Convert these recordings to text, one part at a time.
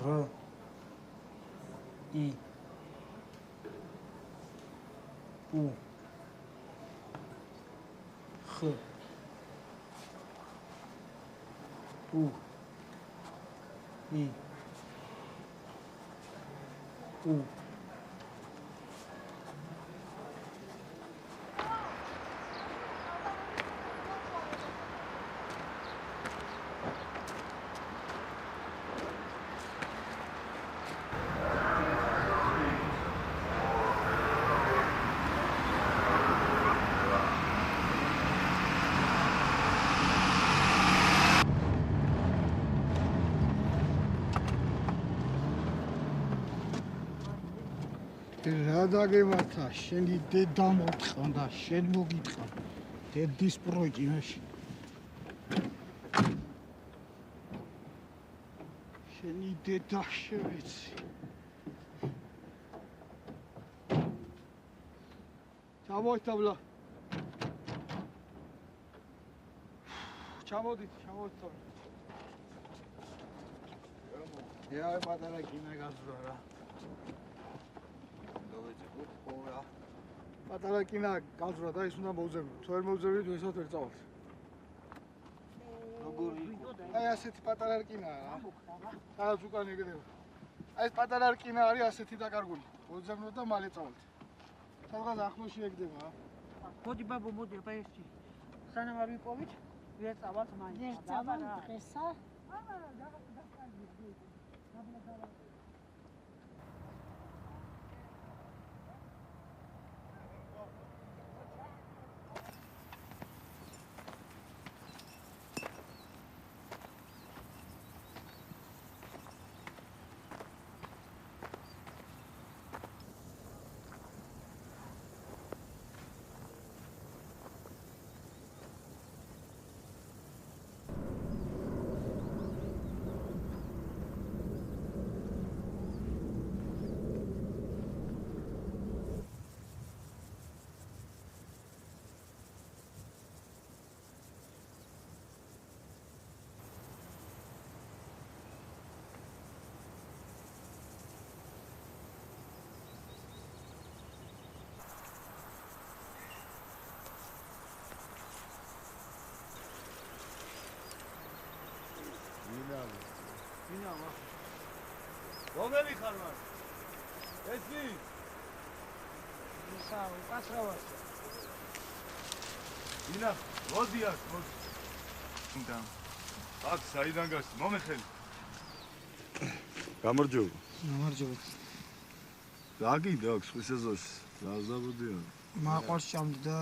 R I U X U I U რადაგემართა შენი დედა მოთხანდა შენ მოგიტყა დედის პროექტი მაშინ შენი დედა შევეცი ჩამოიტაბლა ჩამოდით აი პატარა კინა გაზრდა რა პატარა კინა გაზრდა და ის უნდა მოვძებნოთ. თუ არ მოვძებნით, ვესაც ვერ წავალთ. როგორი იყო? აი ასეთი პატარა რკინაა რა. სადაც უკან იგდება. აი ეს პატარა რკინა არის ასეთი დაკარგული. მოვძებნოთ და მალე წავალთ. სადღაც ახლოში ეგდება რა. მოდი ბაბო, მოდი აბა ერთი. სანამ არ ვიპოვით, ვერ წავალთ მაინც. ვერ წავალ დღესა? არა, დაგკარგეთ. მინამა რომელი ხარ მან? ესი? ისა, უკაცრავად. ინა, მოდი აქ, მოდი. უნდა. აქ საიდან გასი? მომეხელი. გამარჯობა. გამარჯობა. რა გინდა აქ ხვის ეზოში? რაზაბოდია? მაყვალს ჭამდი და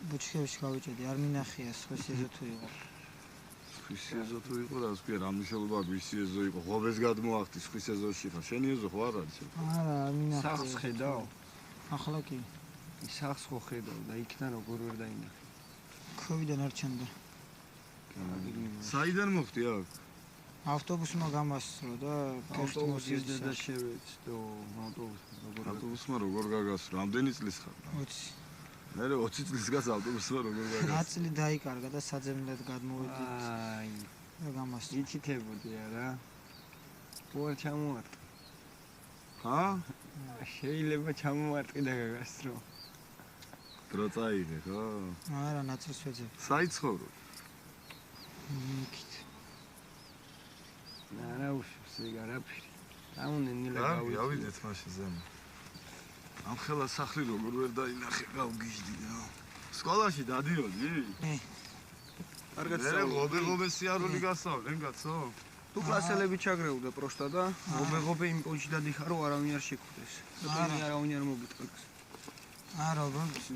ბუჩქებში გავეჭედი, არ მინახია ხვის ეზო თუ იყო. ხვის ეზო თუ იყო, რა ვთქვი, რა მნიშვნელობა ხვის ეზო იყო? ღობეს გადმოახტის ხვის ეზოში ხარ. შენი ეზო ხო არ არის? არა, არ მინახია. სახს ხედავ? ახლა კი. სახს ხო ხედავ და იქიდან როგორ ვერ დაინახე? ქოვიდან არ ჩანდა. საიდან მოხდი აქ? ავტობუსმა გამასწრო და ავტობუსის დედა შევეცდო, ავტობუსმა როგორ გაგასწრო? რამდენი წლის ხარ? 20. მე 20 წლის გას ავტობუსმა როგორ გაგასწრო? ნაწილი დაიკარგა და საძებნად გადმოვედით. აი, და გამასწრო. იცითებოდი არა? უარ ჩამოვარტყი. ჰა? შეიძლება ჩამოვარტყი და გაგასწრო. დრო წაიღე, ხო? არა, ნაწილს ვეძებ. საიცხოვრო. იქით. არა უშავს ეგ არაფერი. დაუნენილა გავიწყე. გავიდეთ მაშინ ზემო. ამ ხელა სახლი როგორ ვერ დაინახე, გავგიჟდი რა. სკოლაში დადიოდი? კარგად მე ღობე სიარული გასავლენ კაცო. თუ კლასელები ჩაგრეუდა პროშტა და ღობე იმ პონჩი დადიხარო არავინ არ შეკვდეს. და არავინ არ მოგიტყობს. არა, ბოლოს.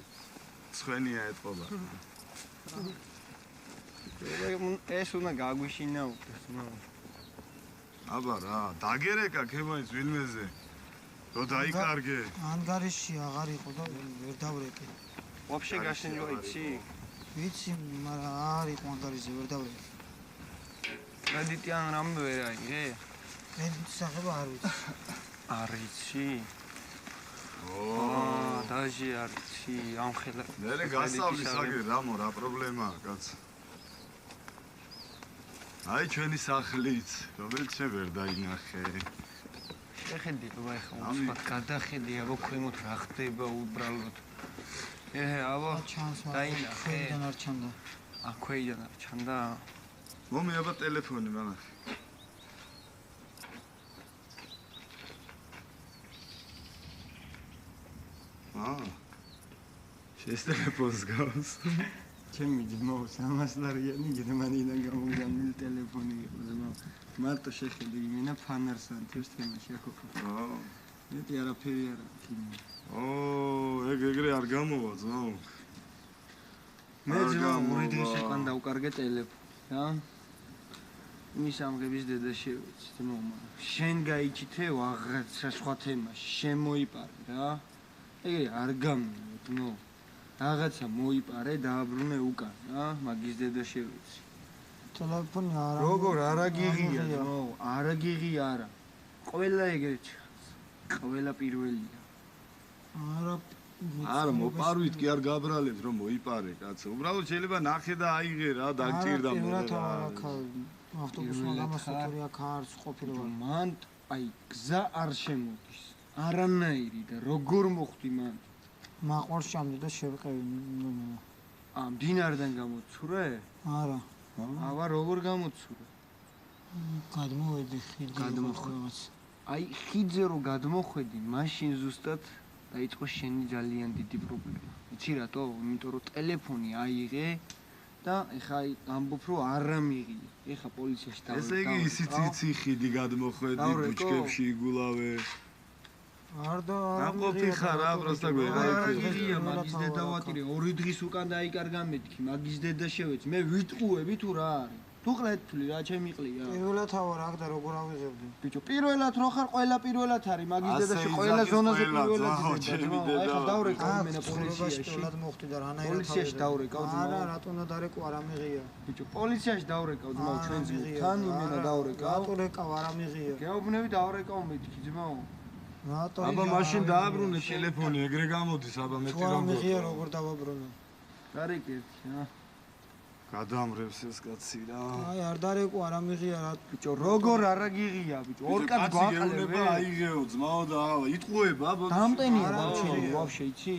სხვენია ეთყობა. ეს უნდა გაგვიშინა უკეს, მამა. აბა რა, დაგერეკა ქემაის ვილმეზე. რო დაიკარგე. ანგარიში აღარ იყო და ვერ დავრეკე. ვაფშე გაშენჯო იცი? ვიცი, მაგრამ არ იყო ანგარიზე, ვერ დავრეკე. კრედიტი ან რამე ვერ აიღე? კრედიტის სახება არ ვიცი. არ იცი? დაჟე არ იცი, ამ ხელა. მე გასავლის აგერ რამო რა პრობლემაა, კაც. აი ჩვენი სახლიც, რომელიც შე ვერ დაინახე. შეხედი რა ეხა უცბად გადახედი აბა ქვემოთ რა ხდება უბრალოდ. აბა ჩანს დაინახე. ქვიდან არ ჩანდა. აქვეიდან არ ჩანდა? მომი აბა ტელეფონი მანახე. შეს ტელეფონს გავს. ჩემი ძმაო 300 ლარიანი გერმანიიდან გამოგზავნილი ტელეფონი იყო ძმაო. მარტო შეხედი იმენა ფანარს ანთებს თემაში აქ. მეტი არაფერი არ აქვს. ეგრე არ გამოვა ძმაო. მე ძმაო ორი დღის უკან დავკარგე ტელეფონი რა. იმის ამღების დედა შევეცი ძმაო. შენ გაიჩითე ვაღაცა სხვა თემაში შემოიპარე რა. ეგრე არ გამიო ძმაო. რაღაცა მოიპარე დააბრუნე უკან რა. მაგის დედა შევეცი. ტელეფონი არა. როგორ არაგიღია ძმაო, არაგიღია არა. ყველა ეგრე ჩანს. ყველა პირველია. არა მოპარვით კი არ გაბრალებს რომ მოიპარე კაცო. უბრალოდ შეიძლება ნახე და აიღე რა, დაგჭირდა მოდა. ავტობუსმა გამოსწორი აქ არც ყოფილა. მან აი გზა არ შემოდის. არანაირი და როგორ მოხვდი მან? მაყურს ჩამდი და შევყევი. მდინარიდან გამოცურე? არა. აბა როგორ გამოცურე? გადმოვედი ხიდზე. გადმოხვედი. აი ხიდზე რო გადმოხვედი, მაშინ ზუსტად დაიწყო შენი ძალიან დიდი პრობლემა. იცი რატო? იმიტომ რომ ტელეფონი აიღე და ეხა ამბობ რომ არ ამიღია. ეხა პოლიციაში დავიდე. ესე იგი ისიც იცი ხიდი გადმოხვედი, ბუჩქებში იგულავე. არ და აყოფი ხარ რა პროსტა გვერდია მაგის დედა ვატირე 2 დღის უკან დაიკარგა მეთქი მაგის დედა შევეცი მე ვიტყუები თუ რა არის თუ ყლეთფლი რა ჩემი ყლია პირველად ავარ აქ და როგორ ავიღებდი ბიჭო პირველად რო ხარ ყველა პირველად არის მაგის დედაში ყველა ზონაზე პირველად აი ხა დავრეკავ იმენა პოლიციაში პირველად მოხდი და რანაირად პოლიციაში დავრეკავ ძმა არა რატო უნდა დარეკო არ ამიღია ბიჭო პოლიციაში დავრეკავ ძმა ჩვენ ძმთან იმენა დავრეკავ რატო რეკავ არ ამიღია გეუბნები დავრეკავ მეთქი ძმაო რატო აბა მაშინ დააბრუნე ტელეფონი ეგრე გამოდის აბა მეტი როგორ ამიღია როგორ დავაბრუნე დარეკერტი რა გადამრევს ეს კაცი რა აი არ დარეკო არ ამიღია რა ბიჭო როგორ არაგიღია ბიჭო ორ კაც გვაყალებ აიღეო ძმაო და იტყუება ბო დამტენია ბავშვი ვაფშე იცი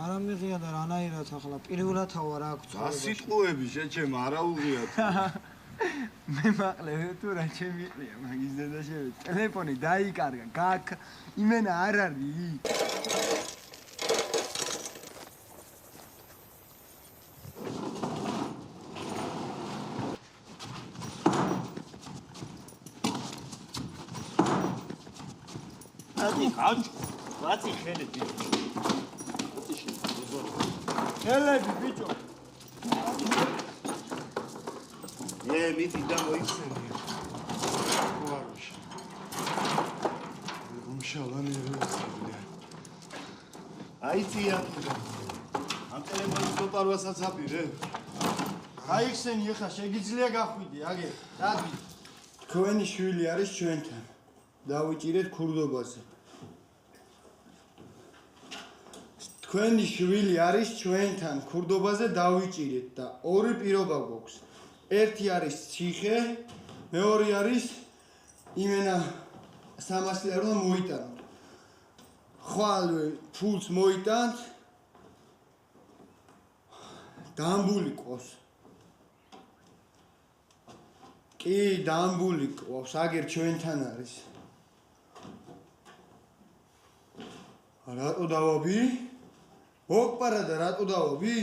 არ ამიღია და რანაირად ახლა პირველად ავარ აქ რა სიტყვები შეჩემ არა უღიათ მე მაყლევ თუ რა ჩემი ყლია მაგის დედა შევეცი ტელეფონი დაიკარგა გაკ იმენა არ არის ვაცი ხელები ხელები ბიჭო მითი და მოიხსენე ვარუშ უმშალანი რესწია აიწია ამ ტელეფონის მოპარვასაც აპირე გაიხსენი ხა შეგიძლია გახვიდე აგე დადი თქვენი შვილი არის ჩვენთან დავიჭირეთ ქურდობაზე თქვენი შვილი არის ჩვენთან ქურდობაზე დავიჭირეთ და ორი პირობა გვაქვს ერთი არის ციხე მეორე არის იმენა 300 ლარი მოიტანოთ ხვალ ფულს მოიტანთ დამბული ყავს კი დამბული ყავს აგერ ჩვენთან არის რატო დავაბი? მოგპარა და რატო დავაბი?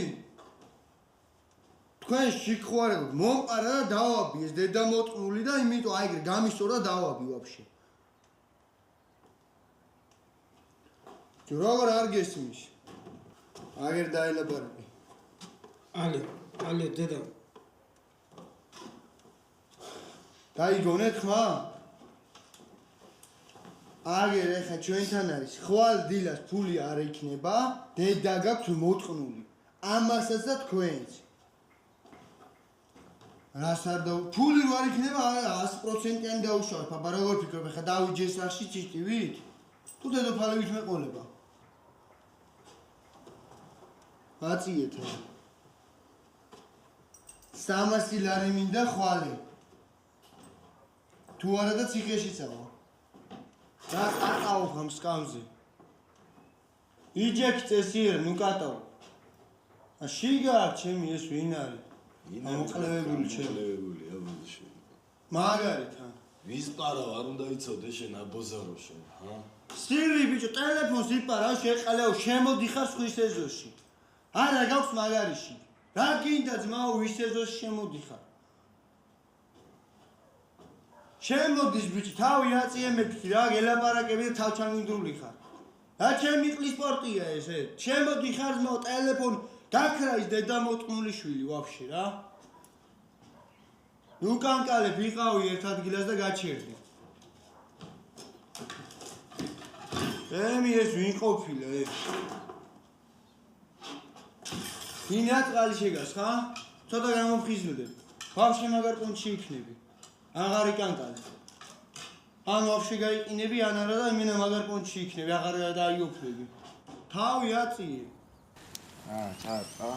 თქვენ შეგხვარებთ, მომპარა და დავაბი, ეს დედა მოტყნული და იმიტომ აი ეგრე გამისწორდა დავაბი ვაფშე. როგორ არ გესმის? აგერ დაელაპარაკე. ალე დედა. დაიგონეთ ხმა? აგერ ეხა ჩვენთან არის ხვალ დილას ფული არ იქნება დედა გაქვს მოტყნული ამასაც და თქვენც რას არ და ფული რო არ იქნება 100%-იანი დაუშავებ აბა როგორ ფიქრობ ეხა დავიჯე სახში ჭიშტივით თუ დედოფალივით მეყოლება აწიეთ 300 ლარი მინდა ხვალე თუ არა და ციხეშიცაა. რა ყატაო ხამ სკამზე. იჯექ წესიერ ნუ კატაო. ა შიგა ჩემი ეს ვინ არის? ამოკლევებული ჩელევებული აბოდში. მაგარითა. ვის პარა არ უნდა იცოდე შენ აბოზარო შენ, ჰა? სტივი ბიჭო, ტელეფონს იპარა, შეყალეო, შემოდიხარ სხვის ეზოში. არა გაქვს მაგარიში. რა გინდა ძმაო, ვის ეზოში შემოდიხარ? შემოდის ბიჭი, თავი აწიე მეთქი რა, გელაპარაკები და თავჩანგინდრული ხარ. რა ჩემი ყლის სპორტია ესე? შემოდიხარ ძმაო, ტელეფონი გაქრა ის დედა მოტყნული შვილი ვაფშე რა. ნუ კანკალებ, ვიყავი ერთ ადგილას და გაჩერდი. ემი ეს ვინ ყოფილა ეს? გინა წყალი შეგას ხა? ცოტა გამომხიზნდებ. ვაფშე მაგარ პონჩი იქნები. აღარ იკანკალებ. ან ვაფშე გაიყინები ან არა და იმენა მაგარ პონჩი იქნები, აღარ დაიოფლები. თავი აწიე. ჩატა.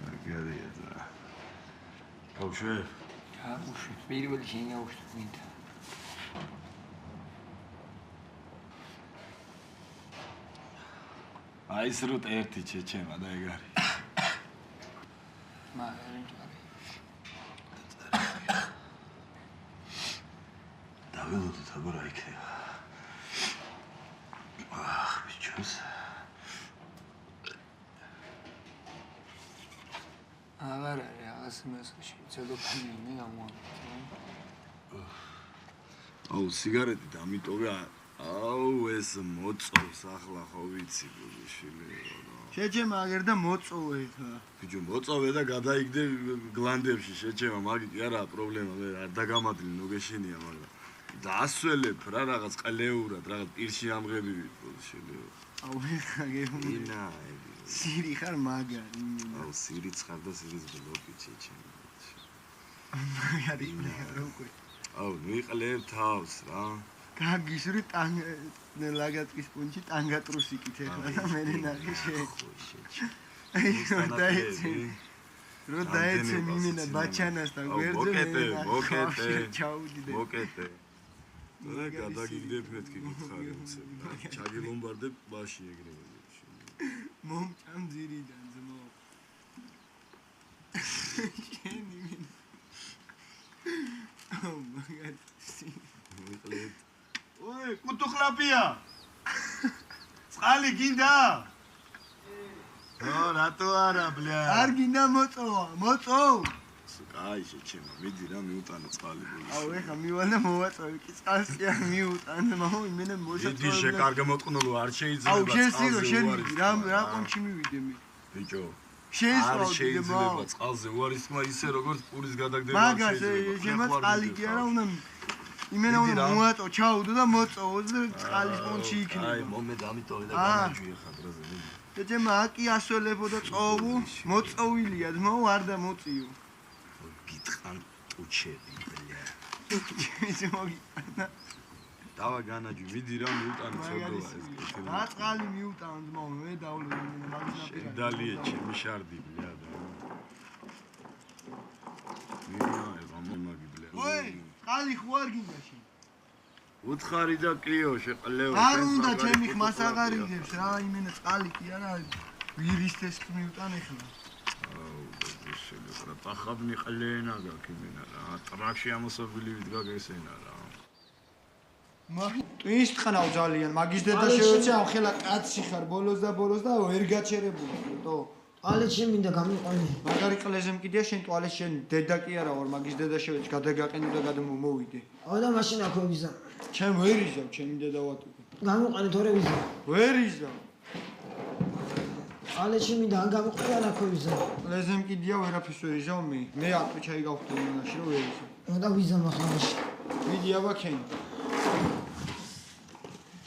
მაგარია და. ბავშვი, აუშვით, პირველი შენ აუშვით მინდა. აი ეს რუტ ერთი ჩეჩემა და ეგ არის. მაგრამ დაველოდოთ აბა რა იქნება. აх, ბიჭოს. აღარ არის რაღაც მასში ცელოფანი გამოვიდა. აუ სიგარეტი დამიტოვე. აუ ეს მოწოვს ახლა ხო ვიცი ბუჟიშილი. შეჯემა აგერ და მოწოვე ხა. ბიჭო მოწოვე და გადაიგდე გლანდებში შეჩემა მაგიტი არაა პრობლემა მე არ დაგამადლი ნუ გეშენია მაგრამ დაასველებ რა რაღაც ყლეურად რაღაც პირში ამღებივით ბუჟიშილი. აუ ხა გემუნი. ინა სირი ხარ მაგარი. აუ სირიც ხარ და სირის ბლოკი შეჩემა. მაგარი როგორ. აუ მიყლებ თავს რა. გაგისური ლაგატკის პუნჩი ტანგატრუსიკით ეხლა და მე ნახე რო დაეცე მიმენა ბაჩანასთან გვერდზე მოკეტე ჩაუდიდე მოკეტე და გადაგიგდებ მეთქი გითხარი უცებ ჩაგილომბარდებ ბაში ეგრევე მომჭამ ძირიდან ძმო შენი მინა აუ მაგარი მიყლებ ой, კუტუხლაპია. წყალი გინდა? ო, რატო არა, ბლია? არ გინდა მოწოვა, მოწოვ. აი, შეჩემა, მიდი რა მიუტანე წყალი ბოლოს. აუ, ეხა მივალა მოვაწოვე, კი წყალს კი არ მიუტანე, მაო, იმენა მოსაწოვე. მიდი შეკარგე მოტყნულო, არ შეიძლება აუ, შესირო, შენ მიდი, რა კონჩი მივიდე მე. ბიჭო. არ შეიძლება წყალზე უარისმა ისე როგორც პურის გადაგდება. მაგას შემა წყალი კი არა უნდა იმენა უნდა მოაწო, ჩაუდო და მოწოვო და წყალის პონჩი იქნება. აი, მომე დამიტოვე და განაჯვიე ხადრაზე მიდი. შეჯემა აკი ასველებო და წოვო, მოწოვილია ძმაო, არ და მოწიო. გიტყან ტუჩები, ბლია. ისე მოგიტანა. დავა განაჯვი, მიდი რა მიუტანე ცოდოა ეს. რა წყალი მიუტან ძმაო, მე დავლო იმენა მაგის ნაპირა. დალია ჩემი შარდი, ბლია და. მინა, გამომაგი, ბლია. ой, წყალი ხო არ გინდა შენ? უთხარი და კლიო შეყლეო. არ უნდა ჩემი ხმას აღარიდებს რა, იმენა წყალი კი არა, ვირის ეს მიუტან ეხლა. აუ, შეიძლება რა ტახაბნი ყლენა გაკიმენა რა, ტრაქში ამოსობილი ვიდგა გესენა რა. ის ტყნავ ძალიან, მაგის დედა შევეცე ამ ხელა კაცი ხარ ბოლოს და ვერ გაჩერებული, თო. ალეჩი მინდა გამიყვანე. მაგარი ყლეზე მკიდია შენ ტუალეტში შენ დედა კი არა ვარ, მაგის დედა შევეცე გადაგაყენე და გადამოვიდე. აუ და მაშინ აქ ვიზა. ჩემ ვერ იზავ, ჩემი დედა ვატუკი. გამიყვანე თორე ვიზა. ვერ იზავ. ალეჩი მინდა ან გამიყვანე ან აქ ვიზა. ყლეზე მკიდია ვერაფერს ვერ იზავ მე. მე ატვიჩაი გავხდე მონაში რომ ვერ იზავ. აუ და ვიზა მახალაში. მიდი აბა ქენ.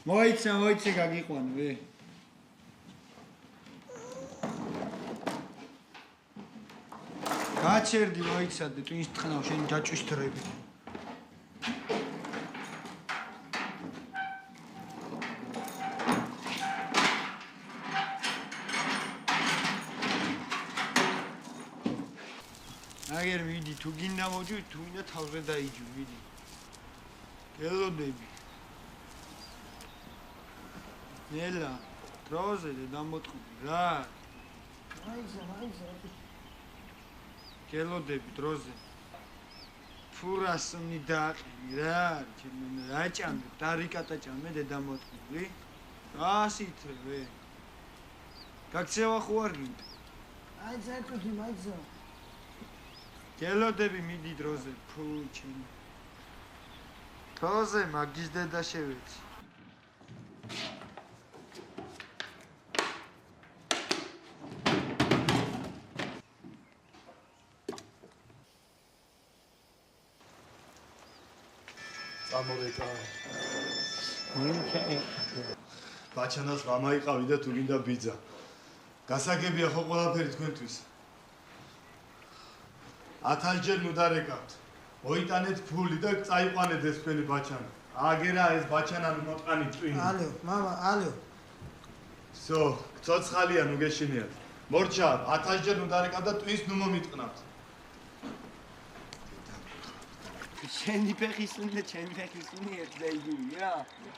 მოიცე გაგიყვანე ვე. გაჩერდი მოიცადე ტვინს ტყნავ შენ ჯაჭვის დრები. აგერ მიდი თუ გინდა მოჯვი თუ მინდა თავზე დაიჯვი მიდი გელოდები ნელა დროზე დამოტყუდი რა გელოდები დროზე ფურას მიდაყი რა რაჭამდე დარიკატაჭამე დედამოტყუდი ასითრე გაქცევა ხო არ გინდა აი ზეთუქი მაიცა გელოდები მიდი დროზე ფუჩენ დროზე მაგის დედა შევეცი წამოვეკა მინჩაი ბაჩანას მამა იყავი და თუ გინდა ბიძა გასაგებია ხო ყველაფერი თქვენთვის 1000 ჯერ ნუ დარეკავთ მოიტანეთ ფული და წაიყვანეთ ეს თქვენი ბაჩანა აგერა ეს ბაჩანა ნუ მოტყანი წვინი ალო მამა ალო всё ცოცხალია ნუ გეშინიათ მორჩა 1000 ჯერ ნუ დარეკავთ და ტვინს ნუ მომიტყნავთ შენი ფეხისუნი და ჩემი ფეხისუნი ერთ დაიგივი რა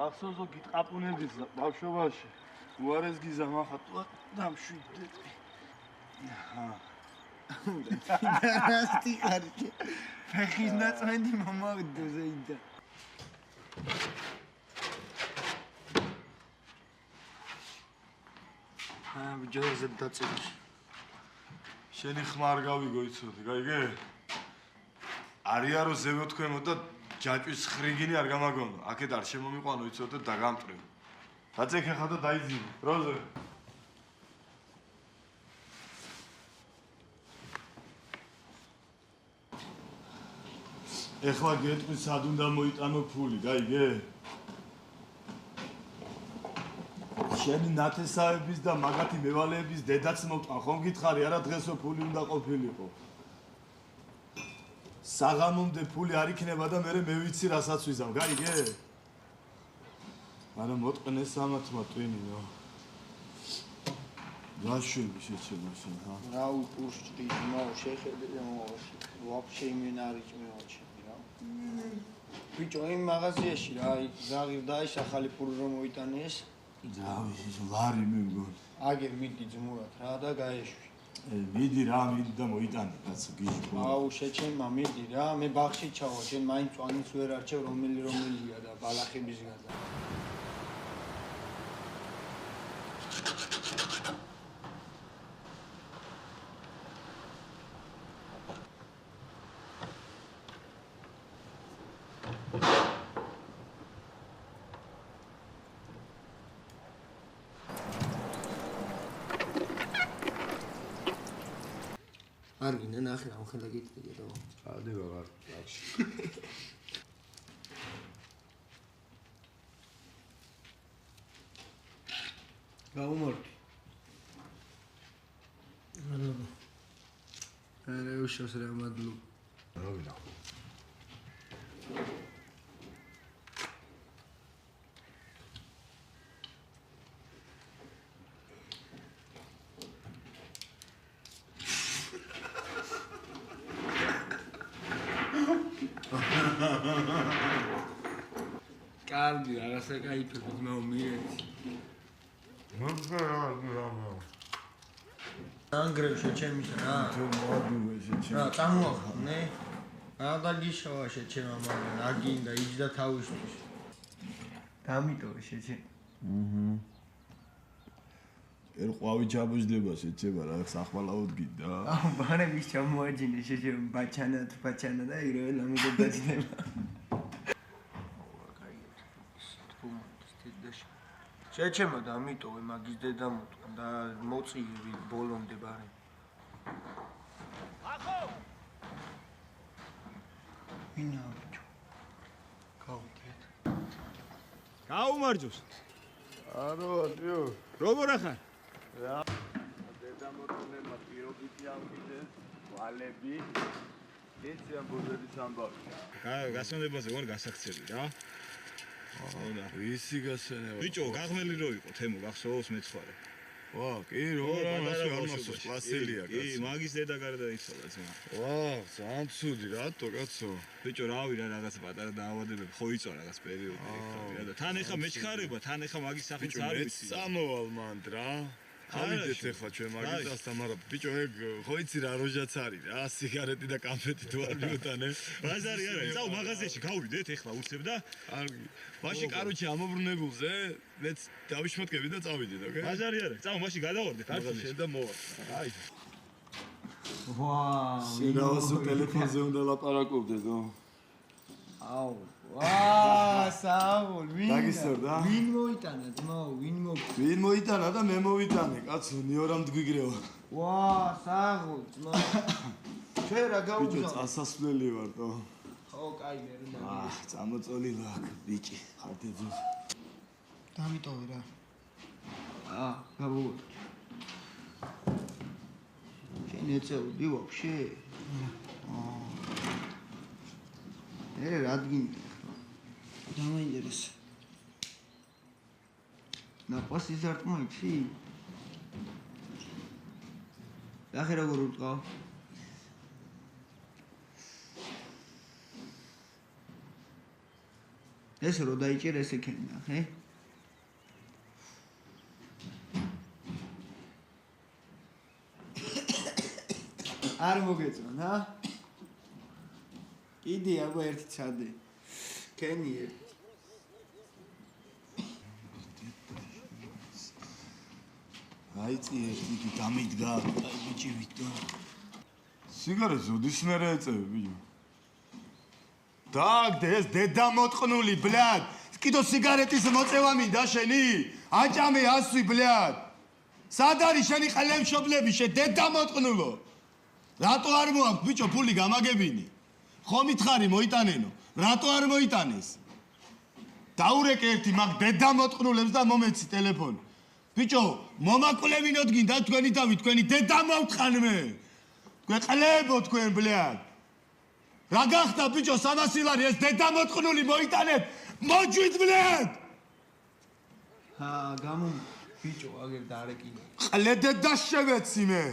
ახსოვსო გიტყაპუნების ბავშვობაში უარეს გიზა მახატვა დამშვიდე რასტი კარგი ფეხის ნაწმენი მომავდოზე იდა ბიჭოზე დაწევი შენი ხმა არ გავიგო იცოდი გაიგე არია რომ ზევო თქვენო და ჯაჭვის ხრიგინი არ გამაგონო აქეთ არ შემომიყვანო იცოდი და დაგამტრივ დაწეკე ხა და დაიძინე როზე ეხლა გეტყვი სად უნდა მოიტანო ფული გაიგე შენი ნათესავების და მაგათი მევალეების დედაც მოვტან ხომ გითხარი არა დღესო ფული უნდა ყოფილიყო საღამომდე ფული არ იქნება და მე ვიცი რასაც ვიზამ გაიგე მაგრამ მოტყნეს სამათმა ტვინიო გაშები შეჩება შენ ხა რა უპუშტი ნო შეხედე მოაში ვაფშე იმენ არის მეოჩები რა ბიჭო იმ მაღაზიაში რა ზაღი დაიშ ახალი ფული რომ მოიტანეს ძრავი ლარი მე მგონი აგერ მიდი ძმურად რა და გაეშვი მიდი რა მიდი და მოიტანე კაცო გიჟი აუ შეჩემა მიდი რა მე ბაღში ჩავა შენ მაინც წვანიც ვერ არჩევ რომელია და ბალახების გადა არ გინდა ნახე რა ხელა გიტყვი რა ადი ვაღარ ბავში გაუმორდი ალო არა უშავს რა მადლო რავინა კარგი რაღაცა кайფებით მომიერეთი ანგრევ შეჩემის რა თუ მოდივე შეჩე რა წამოახმნე რა დაგიშავა შეჩემა მაგრამ არ გინდა იჯდა თავისთვის დამიტოვე შეჩე ერ ყვავი ჩაბოჯდება შეჩება რა სახვალაოდ გინდა აუ ბანების ჩამოაჯინე შეჩემა ბაჩანა და იროელ ამიტომ დაჭდება შეჩემა დამიტოვე მაგის დედა მოტყვა და მოწირი ბოლომდე ბარე ახო ვინა ბიჭო გავდეთ გაუმარჯოს არო ატიო როგორ ახარ რა დედა მოტყნემა პიროგითი ამკიდე ვალები ეცი ამბობების ამბავი გასვენებაზე ვარ გასაქცევი რა ვისი გასვენება ბიჭო გაღმელი რო იყო თემო გახსოვს მეცხვარე ვა, კი, რა მასე არ მასოს კლასელია კაცო. კი, მაგის დედა გარდა იცოდა ძმა. ვა, ძალიან ცუდი, რატო კაცო? ბიჭო, რავი რა რაღაც პატარა დაავადებები ხო იწვა რაღაც პერიოდი ეხლა და თან ეხა მეჩქარება, თან ეხა მაგის სახით არ ვიცი. მეც წამოვალ მანდ რა. ავიდეთ ეხლა ჩვენ მაგის დასთან, მაგრამ ბიჭო ეგ ხო იცი რა როჟაც არის რა, სიგარეტი და კამფეტი თუ არ მიუტანე. ბაზარი არა, წავა მაღაზიაში გავიდეთ ეხლა უცებ და კარგი. მაშინ კაროჩი ამობრუნებულზე მეც დავიშმატკები და წავიდეთ, ოკეი? ბაზარი არა, წავა მაშინ გადავარდეთ კარგი, მაღაზიაში. შენ და მოვა. აი. ვაუ. შენავსო ტელეფონზე უნდა ლაპარაკობდეთო. აუ. ვაა, საულ, ვინ? დაგისწორდა? ვინ მოიტანა, ძმაო, ვინ მოიტანა და მე მოვიტანე, კაცო, ნიორამ გვიგრევა. ვაა, საულ, ძმაო. ჩვენ რა ბიჭო, გაუგზავნე? წასასვლელი ვარდო. ხო, კაი, მე რომ აა, წამოწოლილი აქ, ბიჭი, ხარდეძო. დამიტოვე რა. გავუგზავნე. შენ ეწეოდი ვაფშე? მე რადგინია? დამაინტერესა. ნაყვას იზარტყმა იცი? ნახე როგორ უტყავ? ეს რო დაიჭერ ეს ექენი ნახე? არ მოგეწონ, ჰა? კიდე აბა ერთი ცადე. კენი ერთი. აიწი ერთი კი დამიდგა, აი ბიჭი ვიტო. სიგარეტს ოდის მერე ეწევი, ბიჭო. დაგდე ეს დედა მოტყნული, ბლად. კიდო სიგარეტის მოწევა მინდა შენი? აჭამე ასვი, ბლად. სად არის შენი ყელემშობლები, შე დედა მოტყნულო? რატო არ მოაქვს ბიჭო ფული გამაგებინი? ხო მითხარი მოიტანენო. რატო არ მოიტანეს? დაურეკე ერთი მაგ დედა მოტყნულებს და მომეცი ტელეფონი. ბიჭო, მომაკვლევინოთ გინდა თქვენი თავი, თქვენი დედა მოვთხან მე. გვეყლებო თქვენ ბლად. რა გახდა ბიჭო 300 ლარი ეს დედა მოტყნული მოიტანეთ. მოჯვით ბლად. გამო ბიჭო აგერ დაარეკინე. ყლედე და შევეცი მე.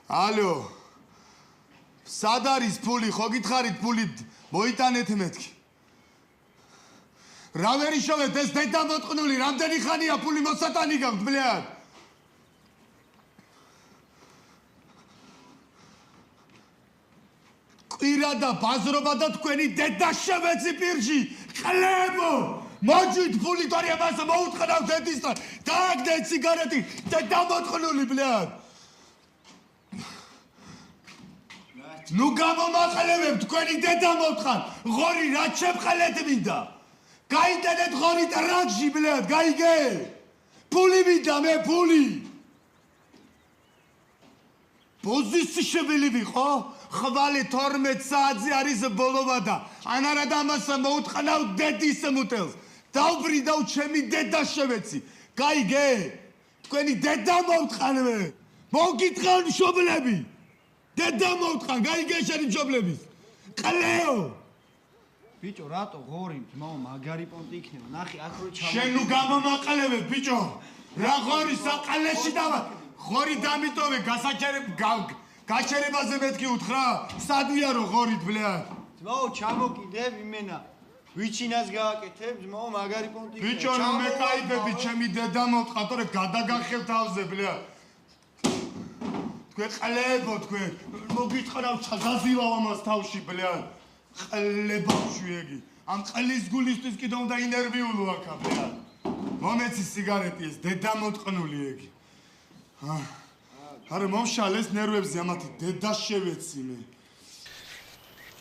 ალო. სად არის ფული? ხო გითხარით ფული მოიტანეთ მეთქი. რა ვერი შოვეთ ეს დედა მოტყნული, რამდენი ხანია ფული მოსატანი გაქვთ ბლად? კვირა და ბაზრობა და თქვენი დედა შევეცი პირში. ყლებო! მოჯვით ფული თორე მას მოუთხნავ დედისთან. დააგდე სიგარეტი, დედა მოტყნული ბლად. ნუ გამომაყალევებ თქვენი დედა მოვთხან. ღორი რა შემყალეთ მინდა? გაიტანეთ ღორი ტრაქში ბლად, გაიგე? ფული მინდა მე, ფული. პოზიციები ვიყო? ხვალე 12 საათზე არის ბოლოვა და ანარა და მას მოუთხნავ დედის მუტელს. დავბრინდავ ჩემი დედა შევეცი. გაიგე? თქვენი დედა მოვთხან მე. მოგიტყან მშობლები. დედა მოვთხან, გაიგე შენი მშობლების. ყლეო. ბიჭო, რატო ღორი, ძმაო, მაგარი პონტი იქნება. ნახე, აქ რო ჩამა. შენ ნუ გამომაყალევებ, ბიჭო. რა ღორი საყალეში დავა. ღორი დამიტოვე, გაჩერებაზე მეთქი უთხრა. სადია რო ღორით, ბლად. ძმაო, ჩამოკიდებ იმენა. ვიჩინას გააკეთებ, ძმაო, მაგარი პონტი იქნება. ბიჭო, ნუ მეკაიდები, ჩემი დედა მოვთხა, თორე გადაგახევ თავზე, ბლად. თქვენ ყლებო თქვენ. მოგიტყნავ ჩაგაზილავ ამას თავში, ბლად. ყლებავში ეგი. ამ ყლის გულისთვის კიდე უნდა ინერვიულო აქა, ბლად. მომეცი სიგარეტი ეს დედა მოტყნული ეგი. არა მომშალეს ნერვებზე ამათი დედა შევეცი მე.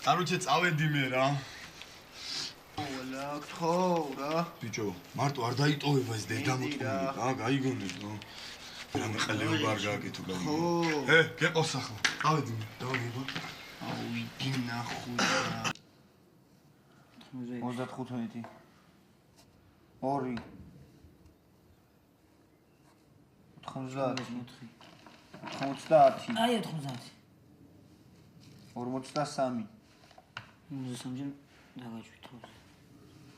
კაროჩე წავედი მე რა. ვალა, ხო რა. ბიჭო, მარტო არ დაიტოვება ეს დედა მოტყნული. გაიგონე ნო. რამე ყლეობა არ გააკეთო გაიგე. ხო. გეყავს ახლა. წავედი მე, დავიღო. აუ, იდი ნახულა. 35. 2. 90. 90. აი 90. 43. 53-ჯერ დაგაჭვით ხოლმე.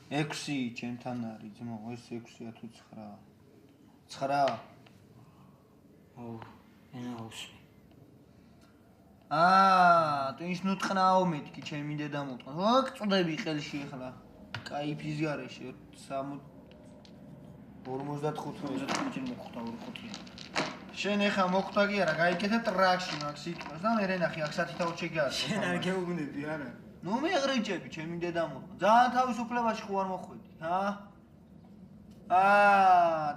6 ჩემთან არის ძმო, ეს 6-ია თუ 9? 9? აუ, ენა უსმი. ტვინს ნუტყნაო მეთქი ჩემი დედა მოტყნ. აქ წდები ხელში ახლა. კაიფის გარეშე 45-ში მოხვდა 4-5. შენ ეხა მოხვდა კი არა, გაიქეთა ტრაქში მაგ სიტყვას და მე ნახე აქ სათითაოდ შეგიარდა. შენ არ გეუბნები არა? ნუ მეღრიჭები ჩემი დედა მოტყნ. ძალიან თავისუფლებაში ხო არ მოხვედი, ჰა?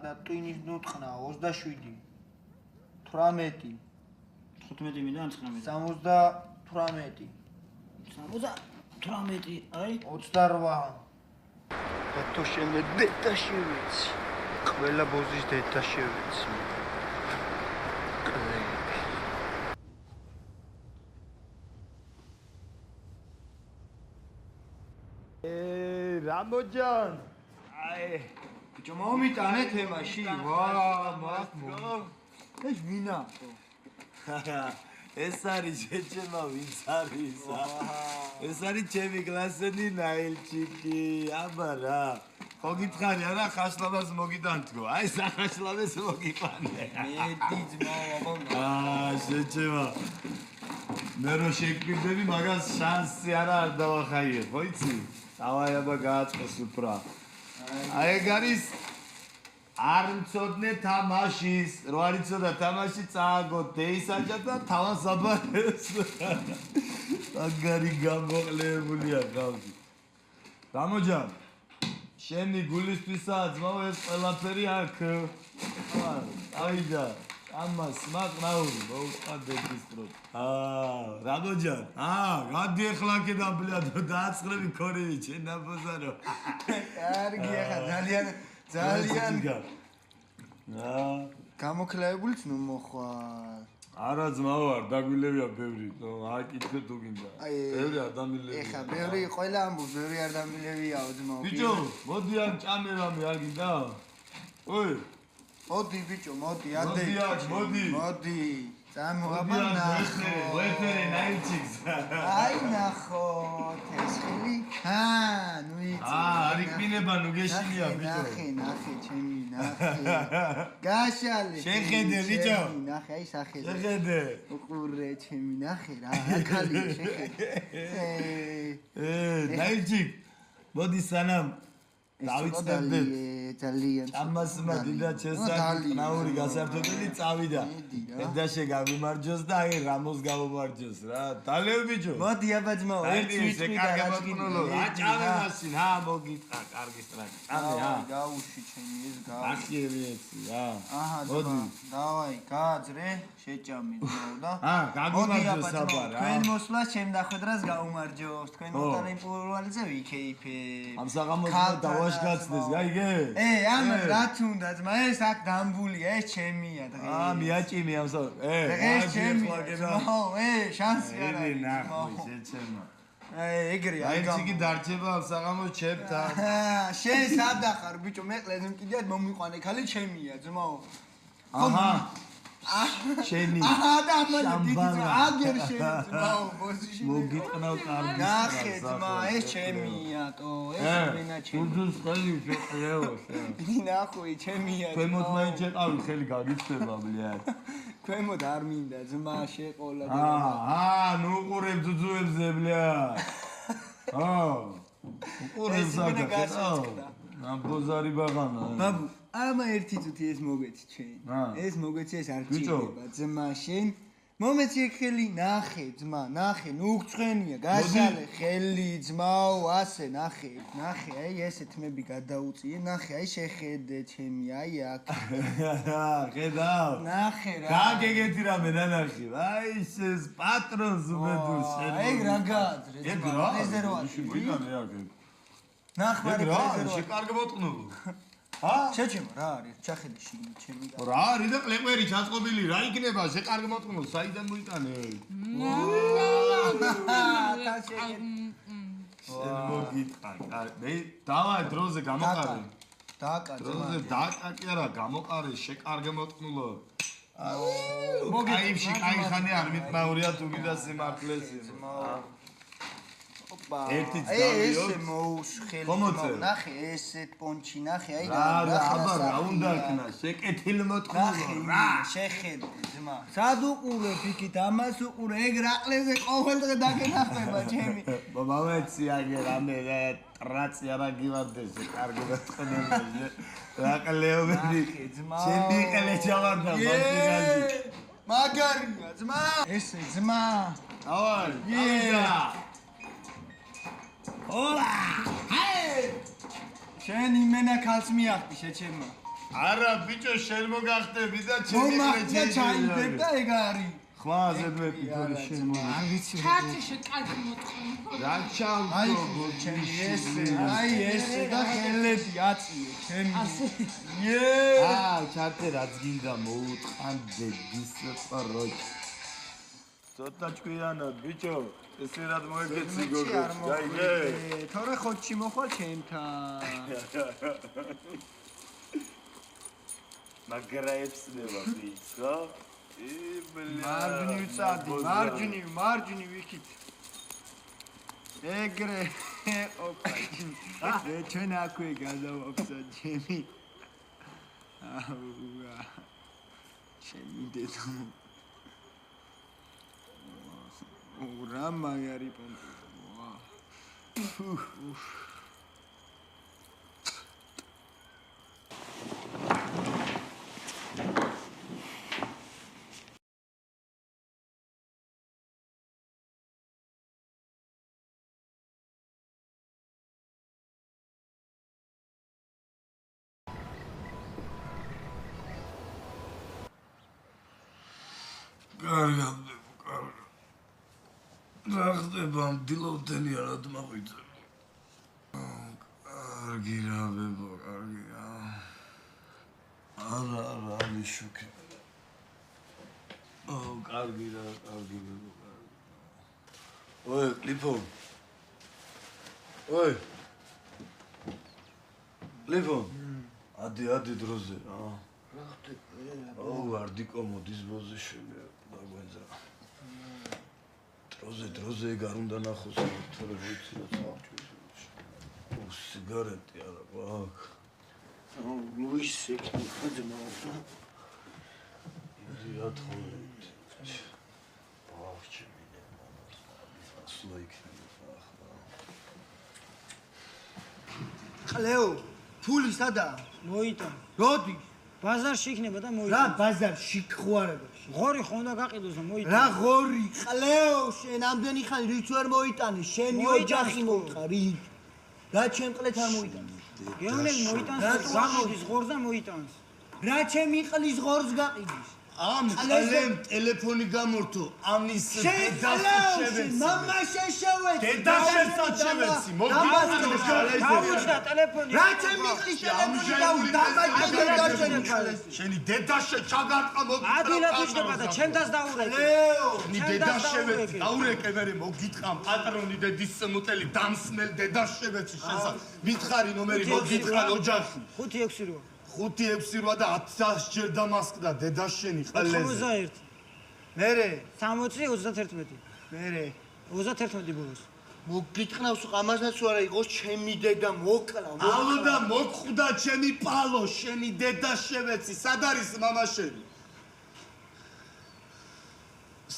და ტვინის ნუტყნა 27. 18. 15 მიდან 19. 78. 78, აი 28. ბატო შენ დედაში ვიცი. ყველა ბოზის დედაში ვიცი. კლები. რამოჯან. ბიჭო მომიტანე თემაში. ვა, ეს მინა. ეს არის შეჩემა ვინც არის? ეს არის ჩემი კლასელი ნაილჩიკი. აბა რა. ხო გითხარი არა ხაშლაბას მოგიტანთქო. აი სახაშლაბეს მოგიყვანე. მეტი ძმა აბა. შეჩემა. მე რო შეგვიძები მაგას შანსი არ დავახაიე, ხო იცი? დავაი აბა გააწყეს უფრო. აი ეგ არის არ მწოდნე თამაშის, რო არ იცოდა თამაში წააგო დეისაჭა და თავას აბარეს. აგარი გამოყლებულია გავდი. რამოჯან, შენი გულისთვისაა ძმაო ეს ყველაფერი აქ. აიდა, ამას მაყნაური, მოუწყადე დისტროთ. რამოჯან, გადი ახლა აქედან ბლადო დააწყრები ქორევი შენ დაბოზარო. კარგი ახლა ძალიან გამოკლეებულიც ნუ მოხვალ. არა ძმაო არ დაგვილევია ბევრი, აიკითხე თუ გინდა. ბევრი ადამიანები. ეხა ბევრი ყველა ამბობს, ბევრი არ დამილევიაო ძმაო. ბიჭო, მოდი ამ ჭამერამი არ გინდა? ოი. მოდი ბიჭო, მოდი, მოდი. მოდი. წამოაბა ნახო. ვეფერე ნაილჩიქს. აი ნახო, თესხილი. ნუ იცი. არ იქნება ნუ გეშინია ბიჭო. ნახე, ჩემი ნახე. გაშალე. შეხედე ბიჭო. ნახე, აი სახელი. შეხედე. უყურე ჩემი ნახე რა, ახალი შეხედე. ნაილჩიქ. მოდი სანამ დავიწყებდეთ. ძალიან ჭამას მადიდა ჩესაკი ნაური გასართობელი წავიდა. დედაშე გამიმარჯოს და აი რამოს გამომარჯოს რა. დალევ ბიჭო. მოდი აბა ძმაო, ერთი ვიწვი კარგებატნულო. ჭამე მაშინ, მოგიტყა, კარგი სტრაკი. ჭამე, გაუში ჩემი ეს გაუში. ახიერიეცი, მოდი. დავაი, გააძრე, შეჭამე ძმაო და. გაგიმარჯოს საბა რა. თქვენ მოსვლას ჩემ დახვედრას გაუმარჯოს. თქვენ მოტანე პურვალიზე ვიქეიფებ. ამ საღამოს დავაშკაცდეს, გაიგე? ამას რაც უნდა ძმა, ეს აქ დამბულია, ეს ჩემია დღეს. მიაჭიმი ამ საღამოს. დღეს ჩემია. შანსი არ არის. ნახო, შეჩემა. ეგრეა. აი ციკი დარჩება ამ საღამოს ჩემთან. შენ სადახარ ბიჭო, მე ყლეზე მკიდიად მომიყვანე, ხალი ჩემია ძმაო. შენი და აგერ შენი ძმაო, ბოზიში. მოგიტყნავ კარგი. ნახე ძმა, ეს ჩემია თო, ეს მენა ჩემია. უდუს ხელი შეყრეო შენ. ნახოი ჩემია. ქვემოთ მაინც შეყავი ხელი გაგიწდება ბლიად. ქვემოთ არ მინდა ძმა შეყოლა. ნუ უყურებ ძუძუებზე ბლიად. უყურებ ზაგა. ნაბოზარი ბაღანა. ბაბუ, ამა ერთი წუთი ეს მოგეცი ჩვენ. ეს მოგეცი ეს არ ჭირდება ძმა შენ. მომეცი ხელი, ნახე ძმა, ნახე, ნუ გწვენია, გაშალე ხელი ძმაო, ასე ნახე, აი ესე თმები გადაუწიე, ნახე, აი შეხედე ჩემი, აი აქ. ხედავ. ნახე რა. გაგეგეთი რამე ნანახი. აი ეს პატრონს უბედურ შენ. ეგ რა გააძრე ძმა, რეზერვაში. ვიდან რა გე? ნახმარი რეზერვაში. შეკარგე მოტყნულო. შეჩემო რა არის? ჩახედე შიგნით ჩემი. რა არის და ყლეყვერი ჩაწყობილი რა იქნება? შეკარგე მოტყნულო, საიდან მოიტანე? შენ მოგიტყარ. მე დავაი დროზე გამოყარე. დააკა. დროზე დააკა კი არა, გამოყარე, შეკარგე მოტყნულო. კაიფში კაი ხანი არ მიტყნაურია თუ გიდა სიმართლეს. ერთიც გავიო. ესე მოუსხელი. ხომოწევ. ნახე, ესეთ პონჩი ნახე, აი აბა რა უნდა ქნა, შეკეთილი მოტყურო რა. შეხედე, ძმა. სად უყურებ იქით ამას უყურე, ეგ რაყლეზე ყოველ დღე დაგენახება ჩემი. მომეცი აგე რამე ტრაცი არა გივარდეს, კარგი დაწყნებაზე. რაყლეობები. შენ მიყელე ჯავარდა მაგარი. მაგარია, ძმა. ესე ძმა. ავარ. ოლა! ჰაი! შენ იმენა ქალს მიახტი შეჩემა. არა ბიჭო შენ მოგახტები და ჩემი მომახტია ჩაიგებ და ეგ არის. ხმა ზედმეტი თორე შენ არ ვიცი. ჩარტიში კალკი მოტყნი. რა ჩავკო ჩემი ესე, აი ესე და ხელები აწიე, ჩემი. ჩარტე რაც გინდა მოუტყანდე დისპაროჩ. ცოტა ჭკვიანად ბიჭო, ესე რად მოეგეცი გოგო. გაიგე? თორე ხოჩი მოხვალ ჩემთან. მაგრაებს ნება ბიჭო. მარჯვნივ წადი, მარჯვნივ ვიქით. ეგრე, ოპა. ჩვენ აქვე გადავაფსა ჩემი. აუა. ჩემი დედო. რა მაგარი პონტი. ვა. კარგად, კარგად. რა ხდება, დილოვდენია რა დმაღვიძე. კარგი რა ბებო, კარგი რა. არა, ნიშუქი. კარგი რა, კარგი ბებო, კარგი. ой, ლიფო. ой. ლიფო. ადი დროზე, რა ხდება? ვარდი კომოდის ბოზე შეგე დაგვენძრა. დროზე ეგ არ უნდა ნახოს, თორე ვიცი რა წავჭვის. სიგარეტი არა გვაქვს. ლუის ექიმი ძმა. იდი რა თხოვეთ. ბავშვი მინე მომს. ასლა იქნება ახლა. ყლეო, ფული სადაა? მოიტან. როდი? ბაზარში იქნება და რა მოიტან. ბაზარში ხوارებაში? ღორი ხო უნდა გაყიდოს და მოიტან. რა ღორი? ყლეო, შენ ამდენი ხანი რით ვერ მოიტანე? შენი ოჯახი მოიტყა, რით? რა ჩემ ყლეთ არ მოიტანე? გეუნელი მოიტანს და გამოდის ღორს და მოიტანს. რა ჩემი ყლის ღორს გაყიდის? ამ ყლემ ტელეფონი გამორთო, ამის შევეცი. მამა შეშევეცი. დედაშესაც შევეცი. დაუჭდა ტელეფონი. რა ჩემი ყლის ტელეფონი დაუჭდა. შენი დედაშე ჩაგარტყა მოგიტყა. ადილად უჭდება და ჩემდას დაურეკე. ნი დედაშევეცი. დაურეკე მერე მოგიტყამ პატრონი დედის მოტელი დამსმელ დედაშევეცი შესა. მითხარი ნომერი მოგიტყან ოჯახი. 5-6 როა. 5-6 როა და 1000 ჯერ დამასკდა დედაშენი ყლეზე. 91. მერე 60-31. მერე 31 ბოლოს. მოგიტყნავს ამასაც არა იყოს ჩემი დედა მოკლა. ალო და მოგხვდა ჩემი პალო, შენი დედაშევეცი, სად არის მამაშენი?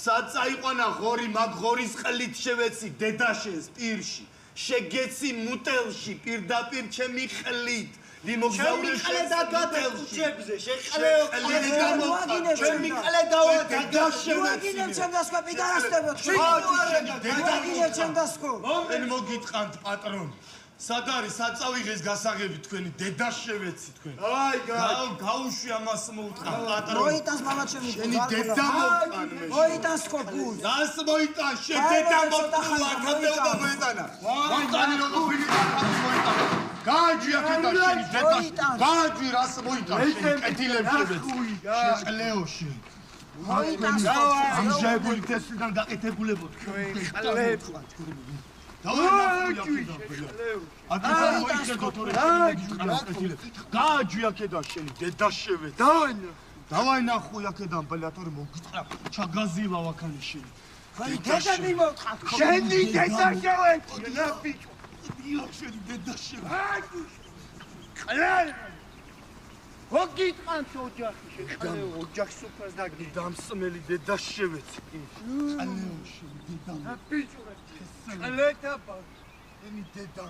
სად წაიყვანა ღორი, მაგ ღორის ყლით შევეცი დედაშენს პირში. შეგეცი მუტელში პირდაპირ ჩემი ყლით. ჩემი ყლე დაგადებს შეყლეო ყლე გამოყვა ჩემი ყლე დავადა ვაგინებ ჩემდასკო პიდარასტებოთ. ვაგინებ ჩემდასკო. მომენი მოგიტყანთ პატრონ. სად არის საწავიღეს გასაღები თქვენი დედაშევეცი თქვენ. აი გაუშვი ამას მოუტყან პატრონ. მოიტანს მამა ჩემი შენი დედა მოუტყან მე. მოიტანს კოპულს. დას მოიტან შე დედა მოუტყლა კადეობა მოიტანა. მოიტანი როგორ მოიტანა. გააჯი აქედა შენი დედა. გააჯი რას მოიტან შენი კეთილებს შეყლეოში. მოიტანს ამ ჟეგული თესლიდან გაკეთებულებოდ ყლებს გააჯი აქედა შენი დედაშევეცი. დავაი ნახო აქედან ბალატორი მოგიტყრა ჩაგაზილა ვაქანი შენი. აი დედა მიმოწყალ შენი დედა შევეჭინა ბიჭო დილა შენი დედა შევეჭინა ყლან გოგიტყანთ ოჯახი შეყალე ოჯახს უფას დაგდი დამსმელი დედა შევეჭი ყალეო შენი დედა ბიჭო ყლეთა ბა ენი დედა